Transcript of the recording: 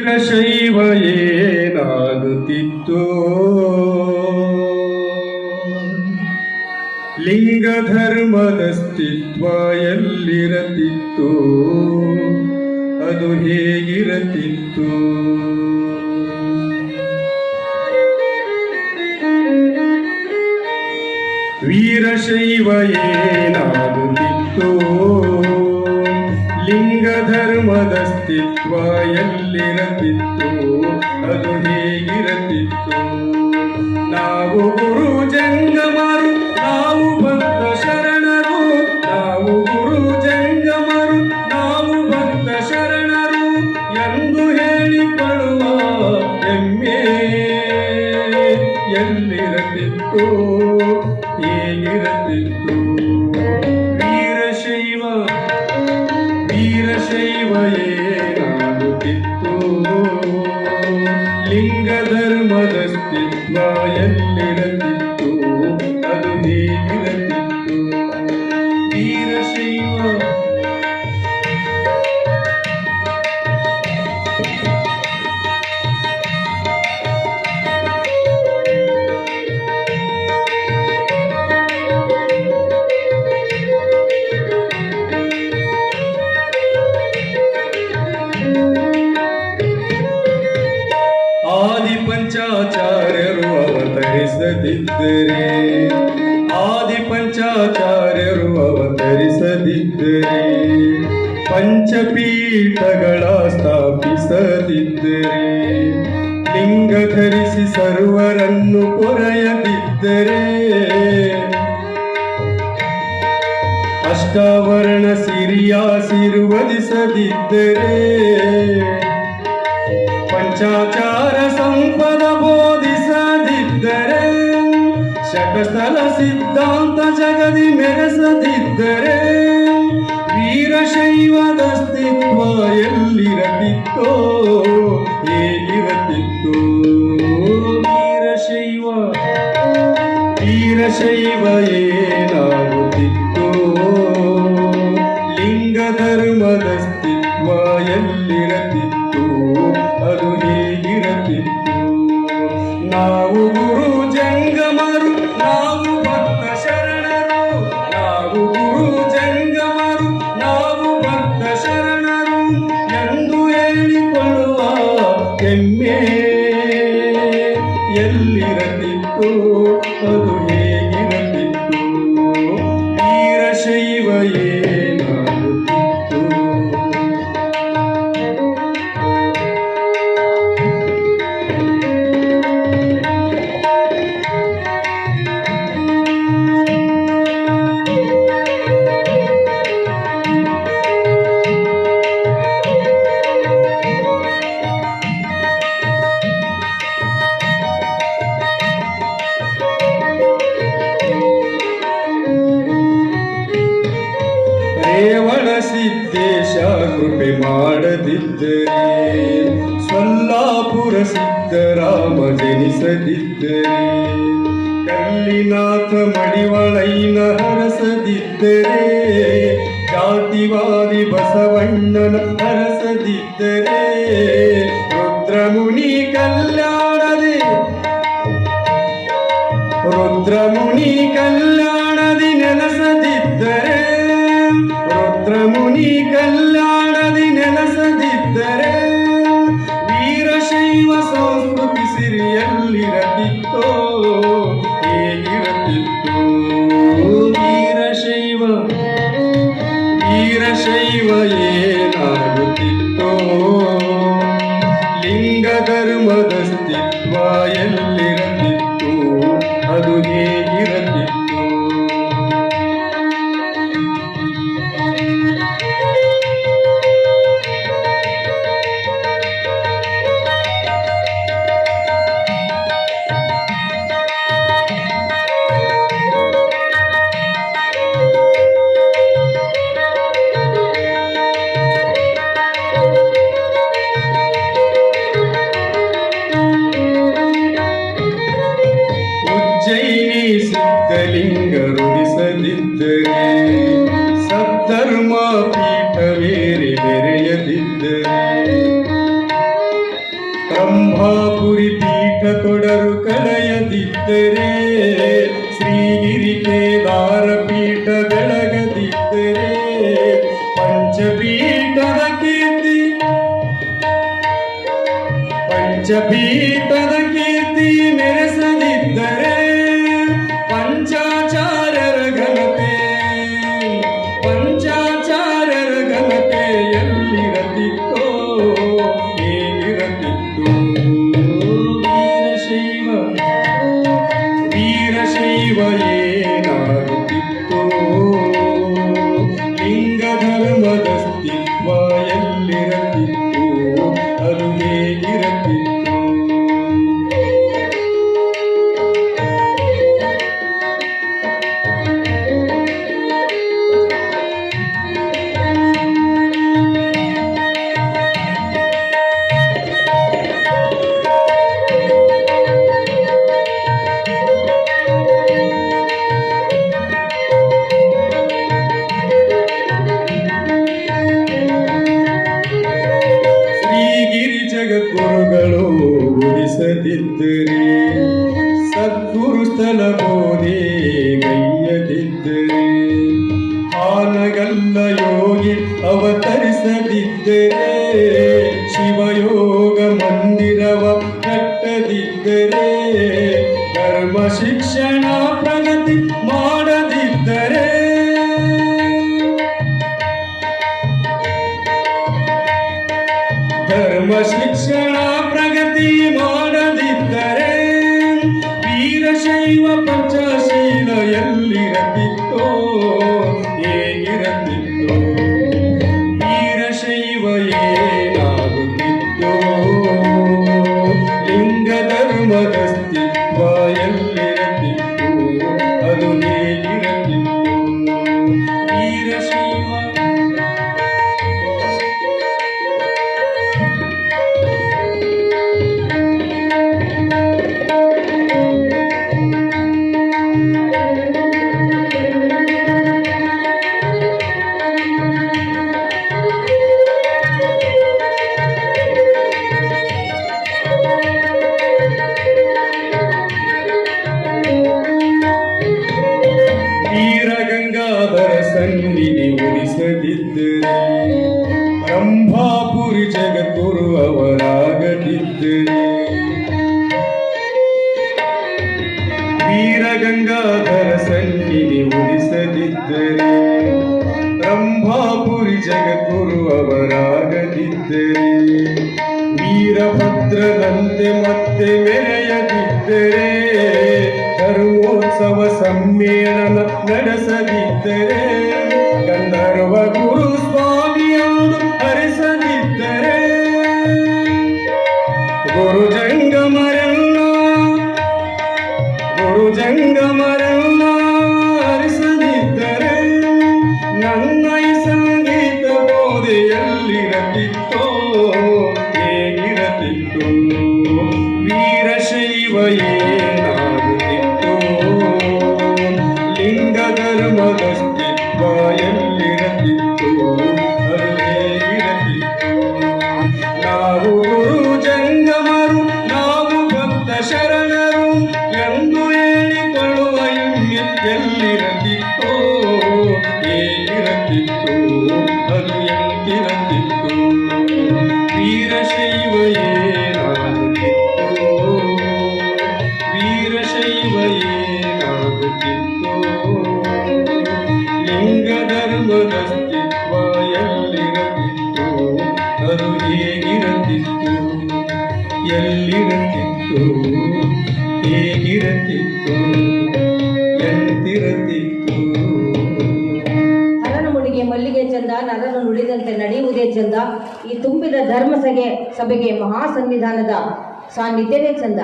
ವೀರಶೈವ ಏನಾಗುತ್ತಿತ್ತೋ ಲಿಂಗ ಧರ್ಮದ ಅಸ್ತಿತ್ವ ಎಲ್ಲಿರತಿತ್ತು ಅದು ಹೇಗಿರತಿತ್ತು ವೀರಶೈವ ಏನಾಗುತ್ತಿತ್ತು ಲಿಂಗ ಧರ್ಮದ ಅಸ್ತಿತ್ವ ಎಲ್ಲಿರತಿತ್ತು ಅದು ಹೇಗಿರತಿತ್ತು ನಾವು ಗುರು ಜಂಗಮರು ನಾವು ಭಕ್ತ ಶರಣರು ನಾವು ಗುರು ಜಂಗಮರು ನಾವು ಭಕ್ತ ಶರಣರು ಎಂದು ಹೇಳಿಕೊಳ್ಳುವ ಹೆಮ್ಮೆ ಎಲ್ಲಿರತಿತ್ತು ಹೇಗಿರತಿತ್ತು ವೀರಶೈವ ಏನಾಗುತ್ತಿತ್ತು ಲಿಂಗ ಧರ್ಮದ ಅಸ್ತಿತ್ವ ಎಲ್ಲಿರತಿತ್ತು ಅದು ಹೇಗಿರತಿತ್ತು ವೀರಶೈವ ಪಂಚಾಚಾರ್ಯರು ಅವತರಿಸದಿದ್ದರೆ ಆದಿ ಪಂಚಾಚಾರ್ಯರು ಅವತರಿಸದಿದ್ದರೆ ಪಂಚಪೀಠಗಳ ಸ್ಥಾಪಿಸದಿದ್ದರೆ ಲಿಂಗ ಧರಿಸಿ ಸರ್ವರನ್ನು ಪೊರೆಯದಿದ್ದರೆ ಅಷ್ಟಾವರಣ ಸಿರಿಯಾಸಿರುವದಿಸದಿದ್ದರೆ ಪಂಚಾಚಾರ ಸಂಪದ ಬೋಧಿಸದಿದ್ದರೆ ಶಟಸ್ಥಲ ಸಿದ್ಧಾಂತ ಜಗದಿ ಮೆರೆಸದಿದ್ದರೆ ವೀರಶೈವದ ಅಸ್ತಿತ್ವ ಎಲ್ಲಿರತಿತ್ತೋ ಹೇಗಿರತಿತ್ತು ವೀರಶೈವ ಏನಾಗುತ್ತಿತ್ತು ಲಿಂಗ ಧರ್ಮದ ಅಸ್ತಿತ್ವ ಎಲ್ಲಿರತಿತ್ತು ಅದು ಹೇಗಿರತಿತ್ತು ನಾವು ಗುರು ಜಂಗಮರು ನಾವು ಭಕ್ತ ಶರಣರು ನಾವು ಗುರು ಜಂಗಮರು ನಾವು ಭಕ್ತ ಶರಣರು ಎಂದು ಹೇಳಿಕೊಳ್ಳುವ ಹೆಮ್ಮೆ ಎಲ್ಲಿರತಿತ್ತು ಅದು ಹೇಗಿರತಿತ್ತು ವೀರಶೈವ ಏನಾಗುತ್ತಿತ್ತು ರೇವಣ ಸಿದ್ದೇಶ ಕೃಪೆ ಮಾಡದಿದ್ದರೆ ಸೊಲ್ಲಾಪುರ ಸಿದ್ದರಾಮ ಜನಿಸದಿದ್ದರೆ ಕಲ್ಲಿನಾಥ ಮಡಿವಳೈನ ಹರಸದಿದ್ದರೆ ಜಾತಿವಾದಿ ಬಸವಣ್ಣನ ಹರಸದಿದ್ದರೆ ರುದ್ರಮುನಿ ಕಲ್ಯಾಣದಿ ನೆಲೆಸದಿದ್ದರೆ ರುದ್ರಮುನಿ ಕಲ್ಯಾಣದಿ ನೆಲೆಸದಿದ್ದರೆ ವೀರಶೈವ ಸಂಸ್ಕೃತಿ ಸಿರಿಯಲ್ಲಿರತಿತ್ತೋ ಹೇಗಿರತಿತ್ತು ವೀರಶೈವ ಏನಾಗುತ್ತಿತ್ತೋ ಲಿಂಗ ಧರ್ಮದ ಅಸ್ತಿತ್ವ ಎಲ್ಲಿರತಿತ್ತು ಅದು ಹೇಗಿರತಿತ್ತು ರಂಭಾಪುರಿ ಪೀಠ ಕೊಡರು ಕಳೆಯದಿದ್ದರೆ, ಶ್ರೀಗಿರಿ ಕೇದಾರ ಪೀಠ ಬೆಳಗದಿದ್ದರೆ, ಪಂಚಪೀಠದ ಕೀರ್ತಿ ಮೆರೆಸದಿದ್ದರೆ, ಪಂಚಾಚಾರ್ಯರ ಘನತೆ ಎಲ್ಲಿರತಿತ್ತೋ, ಹೇಗಿರತಿತ್ತು? ವೀರಶೈವ ಏನಾಗುತ್ತಿತ್ತೋ? ಲಿಂಗ ಧರ್ಮದ ಅಸ್ತಿತ್ವ ಎಲ್ಲಿರತಿತ್ತು? ಅದು ಹೇಗಿರತಿತ್ತು? ಜಗದ್ಗುರುಗಳು ಉಳಿಸದಿದ್ದರೆ, ಸದ್ಗುರು ಸ್ಥಳ ಬೋಧೆ ಗೈಯದಿದ್ದರೆ, ಹಾನಗಲ್ಲ ಯೋಗಿ ಅವತರಿಸದಿದ್ದರೆ, ಶಿವಯೋಗ ಮಂದಿರವ ಕಟ್ಟದಿದ್ದರೆ, ಧರ್ಮ ಶಿಕ್ಷಣ ಪ್ರಗತಿ ಮಾಡದಿದ್ದರೆ, ಧರ್ಮ ಶಿಕ್ಷಣ ಪ್ರಗತಿ ಮಾಡದಿದ್ದರೆ, ವೀರಶೈವ ಪಂಚಶೀಲ ಎಲ್ಲಿರತಿತ್ತೋ, ಹೇಗಿರತಿತ್ತೋ? ವೀರಶೈವ ಏನಾಗುತ್ತಿತ್ತೋ? ಲಿಂಗ ಧರ್ಮದ ಅಸ್ತಿತ್ವ ಎಲ್ಲಿರತಿತ್ತು? ಅದು ಹೇಗಿರತಿತ್ತು? ವೀರಶೈವ ಗಂಗಾಧರ ಸನ್ನಿಧಿ ಉಳಿಸದಿದ್ದರೆ, ರಂಭಾಪುರಿ ಜಗದ್ಗುರು ಅವರಾಗದಿದ್ದರೆ, ವೀರ ಗಂಗಾಧರ ಸನ್ನಿಧಿ ಉಳಿಸದಿದ್ದರೆ, ರಂಭಾಪುರಿ ಜಗದ್ಗುರು ಅವರಾಗದಿದ್ದರೆ, ವೀರಭದ್ರದಂತೆ ಮತ್ತೆ ಮೆರೆಯದಿದ್ದರೆ, ಧರ್ಮೋತ್ಸವ ಸಮ್ಮೇಳನ ನಡೆಸದಿದ್ದರೆ, ಗಂಧರ್ವ ಗುರು ಸ್ವಾಮಿಯನ್ನು ಹರಿಸದಿದ್ದರೆ, ಗುರು ಜಂಗಮರನ್ನ ಹರಿಸದಿದ್ದರೆ, ನನ್ನ ಈ ಸಂಗೀತ ಬೋಧೆ ಎಲ್ಲಿರತಿತ್ತೋ, ಹೇಗಿರತಿತ್ತು? ವೀರಶೈವ ಏನಾಗುತ್ತಿತ್ತು? ಲಿಂಗ ಧರ್ಮದ ಅಸ್ತಿತ್ವ ಎಲ್ಲಿರತಿತ್ತು? ಅದು ಹೇಗಿರತಿತ್ತು? ನಾವು ಗುರು ಜಂಗಮರು, ನಾವು ಭಕ್ತ ಶರಣರು ಎಂದು ಹೇಳಿಕೊಳ್ಳುವ ಎಲ್ಲಿರತಿತ್ತೋ, ಹೇಗಿರತಿತ್ತು? ಅದು ಎಂತಿರತಿತ್ತು? ವೀರಶೈವ ಏನಾಗುತ್ತಿತ್ತು? ವೀರಶೈವ ಏನಾಗುತ್ತಿತ್ತು? ಲಿಂಗ ಧರ್ಮದ ಅಸ್ತಿತ್ವ ಎಲ್ಲಿರತಿತ್ತು? ಅದು ಹೇಗಿರತಿತ್ತು? ಎಲ್ಲಿರತಿತ್ತು? ಹೇಗಿರತಿತ್ತು? ಎಂತಿರತಿತ್ತು? ಹರನ ಮುಡಿಗೆ ಮಲ್ಲಿಗೆ ಚಂದ, ನರನು ನುಡಿದಂತೆ ನಡೆಯುವುದೇ ಚಂದ. ಈ ತುಂಬಿದ ಧರ್ಮ ಸಭೆಗೆ ಮಹಾಸನ್ನಿಧಾನದ ಸಾನ್ನಿಧ್ಯವೇ ಚಂದ.